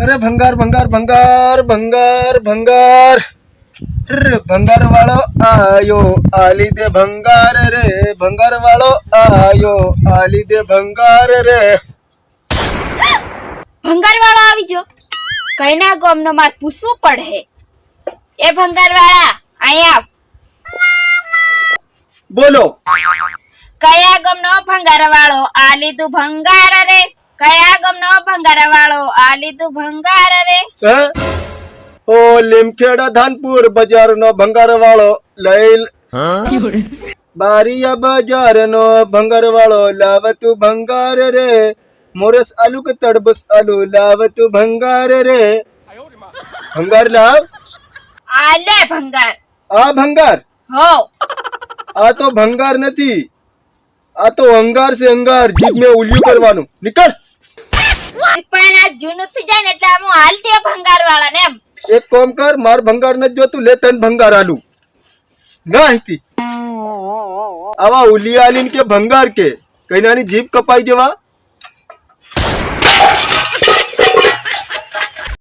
अरे भंगार भंगार भंगार भंगार भंगार भंगार वालो आयो आली दे भंगार रे भंगार वालो आयो आली दे भंगार रे ભંગાર વાળો આવી જો કઈના ગામનો માર પૂછવું પડે એ ભંગાર વાળા અહીંયા આવ बोलो કયા ગામનો ભંગાર વાળો આ લીધું ભંગાર રે કયા ગામનો ભંગાર વાળો આ લીધું ભંગાર રે हैं? ओ लिमखेड़ा धानपुर बाजार नो भंगार वालो लैल बारिया बाजार नो भंगार वालो लावतु भंगार रे मोरस आलू के तड़बस आलू लावतु भंगार रे भंगार लाव આ લે ભંગાર आ भंगार હો आ तो भंगार नहीं आ तो अंगार से अंगार जीप में उल्लू करवानु निकल પણ આ જૂનું થઈ જાય ને એટલે હું હાલતી ભંગાર વાળાને એમ एक काम कर मार भंगार न जो तू ले तन भंगार आलू ना हिती आवा उलिया आलीन के भंगार के कहीं नानी जीप कपाई जेवा